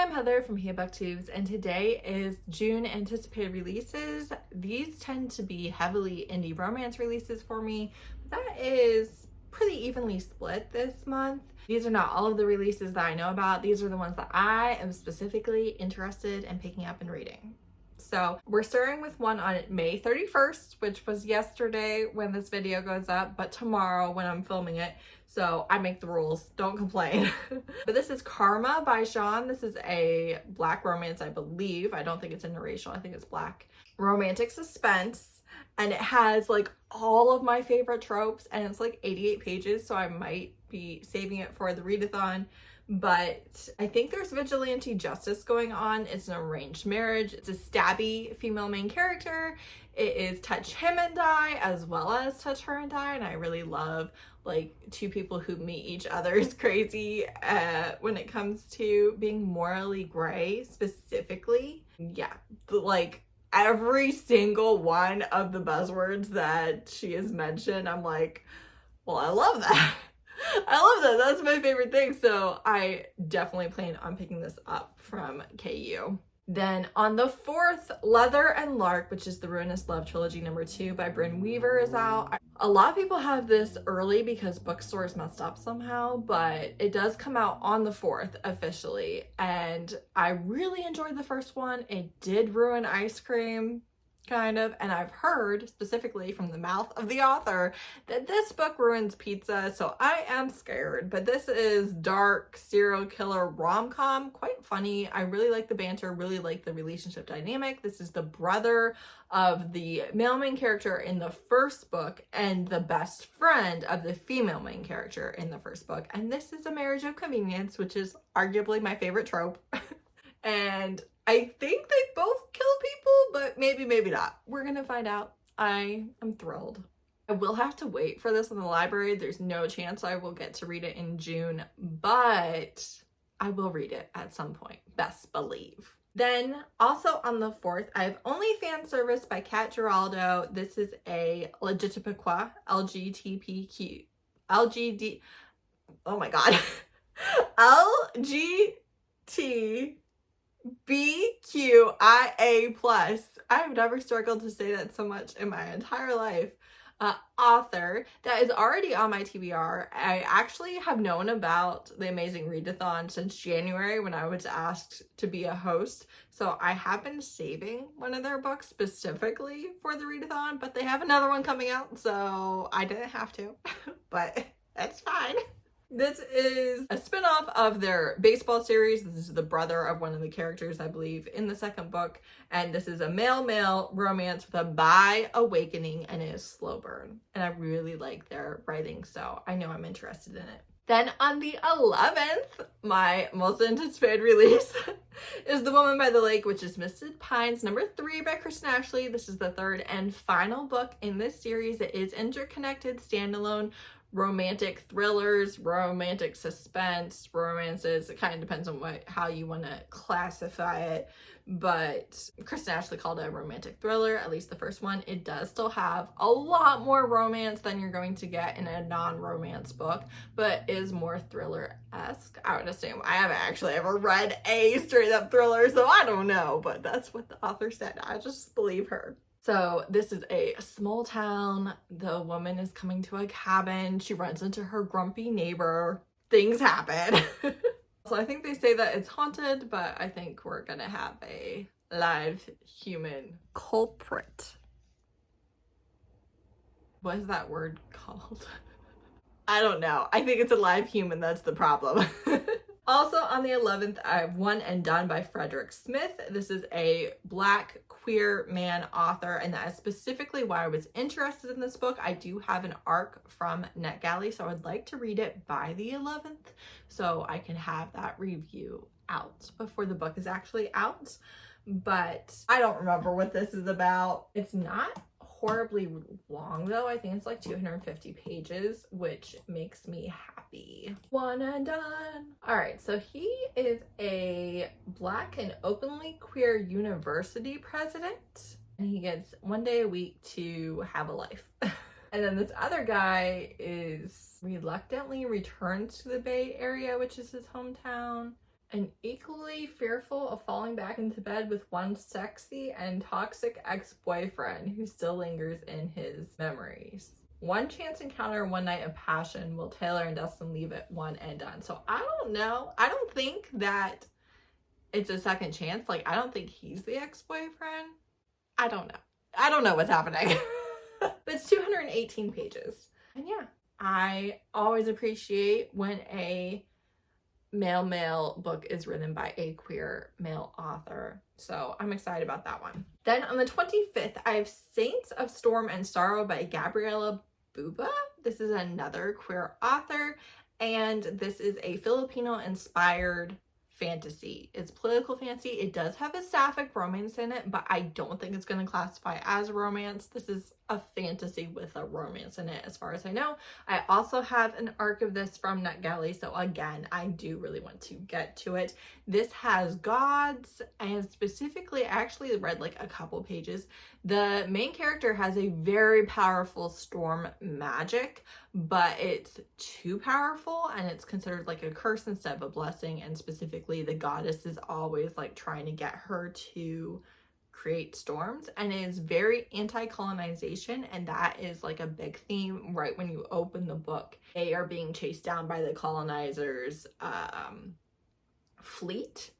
I'm Heather from booktubes, and today is June anticipated releases. These tend to be heavily indie romance releases for me. That is pretty evenly split this month. These are not all of the releases that I know about. These are the ones that I am specifically interested in picking up and reading. So we're starting with one on May 31st, which was yesterday when this video goes up, but tomorrow when I'm filming it. So I make the rules, don't complain. But this is Kharma by Shon. This is a Black romance, I believe. I don't think it's interracial, I think it's Black. Romantic suspense. And it has like all of my favorite tropes, and it's like 88 pages, so I might be saving it for the readathon. But I think there's vigilante justice going on. It's an arranged marriage. It's a stabby female main character. It is touch him and die as well as touch her and die. And I really love like two people who meet each other's crazy when it comes to being morally gray specifically. Yeah, like every single one of the buzzwords that she has mentioned, I'm like, well, I love that. I love that. That's my favorite thing. So I definitely plan on picking this up from KU. Then on the 4th, Leather and Lark, which is the Ruinous Love Trilogy #2 by Brynne is out. A lot of people have this early because bookstores messed up somehow, but it does come out on the 4th officially. And I really enjoyed the first one. It did ruin ice cream, kind of, and I've heard specifically from the mouth of the author that this book ruins pizza, so I am scared. But this is dark serial killer rom-com, quite funny. I really like the banter, really like the relationship dynamic. This is the brother of the male main character in the first book and the best friend of the female main character in the first book, and this is a marriage of convenience, which is arguably my favorite trope. And I think they both kill people, but maybe not. We're gonna find out. I am thrilled. I will have to wait for this in the library. There's no chance I will get to read it in June, but I will read it at some point, best believe. Then also on the 4th, I have Only Fan Service by Giraldo. This is a lgbtqia, oh my god, LGBTQIA+. I've never struggled to say that so much in my entire life. Author that is already on my TBR. I actually have known about the Amazing Readathon since January when I was asked to be a host. So I have been saving one of their books specifically for the readathon, but they have another one coming out, so I didn't have to, but that's fine. This is a spin-off of their baseball series. This is the brother of one of the characters, I believe, in the second book. And this is a male-male romance with a bi-awakening, and it is slow burn. And I really like their writing, so I know I'm interested in it. Then on the 11th, my most anticipated release is The Woman by the Lake, which is Misted Pines #3 by Kristen. This is the third and final book in this series. It is interconnected, standalone romantic thrillers, romantic suspense, romances. It kind of depends on how you want to classify it, but Kristen Ashley called it a romantic thriller, at least the first one. It does still have a lot more romance than you're going to get in a non-romance book, but is more thriller-esque, I would assume. I haven't actually ever read a straight-up thriller, so I don't know, but that's what the author said. I just believe her. So this is a small town. The woman is coming to a cabin. She runs into her grumpy neighbor. Things happen. So I think they say that it's haunted, but I think we're gonna have a live human culprit. What is that word called? I don't know. I think it's a live human. That's the problem. Also on the 11th, I have One and Done by Frederick. This is a Black queer man author, and that is specifically why I was interested in this book. I do have an ARC from NetGalley, so I would like to read it by the 11th so I can have that review out before the book is actually out. But I don't remember what this is about. It's not horribly long though. I think it's like 250 pages, which makes me happy. One and done. All right, so he is a Black and openly queer university president, and he gets 1 day a week to have a life. And then this other guy is reluctantly returns to the Bay Area, which is his hometown. and equally fearful of falling back into bed with one sexy and toxic ex-boyfriend who still lingers in his memories. One chance encounter, one night of passion. Will Taylor and Dustin leave it one and done? So I don't know. I don't think that it's a second chance. Like, I don't think he's the ex-boyfriend. I don't know. I don't know what's happening. But it's 218 pages. And yeah, I always appreciate when a male book is written by a queer male author. So I'm excited about that one. Then on the 25th, I have Saints of Storm and Sorrow by Gabriella Buba. This is another queer author, and this is a Filipino-inspired fantasy. It's political fantasy. It does have a sapphic romance in it, but I don't think it's going to classify as romance. This is a fantasy with a romance in it, as far as I know. I also have an arc of this from NetGalley, so again, I do really want to get to it. This has gods, and specifically, I actually read like a couple pages. The main character has a very powerful storm magic, but it's too powerful and it's considered like a curse instead of a blessing, and specifically the goddess is always like trying to get her to create storms, and it is very anti-colonization, and that is like a big theme right when you open the book. They are being chased down by the colonizers fleet,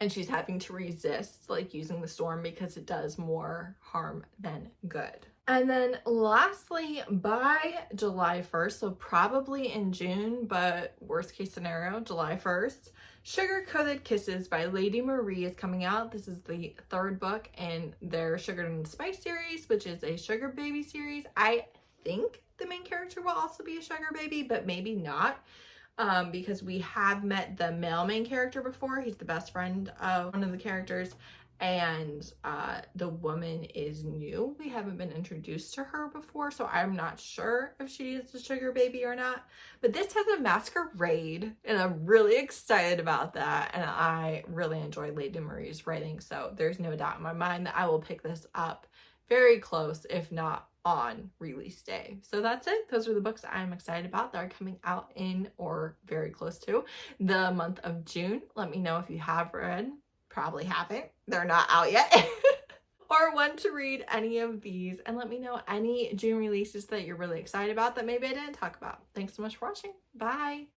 and she's having to resist like using the storm because it does more harm than good. And then lastly, by July 1st, so probably in June, but worst case scenario, July 1st, Sugar Coated Kisses by Lady Marie is coming out. This is the third book in their Sugar and Spice series, which is a sugar baby series. I think the main character will also be a sugar baby, but maybe not. Because we have met the male main character before. He's the best friend of one of the characters, and the woman is new. We haven't been introduced to her before, so I'm not sure if she is a sugar baby or not. But this has a masquerade, and I'm really excited about that, and I really enjoy Lady Marie's writing, so there's no doubt in my mind that I will pick this up very close, if not on release day. So that's it. Those are the books I'm excited about that are coming out in or very close to the month of June. Let me know if you have read, probably haven't, they're not out yet, or want to read any of these, and let me know any June releases that you're really excited about that maybe I didn't talk about. Thanks so much for watching. Bye.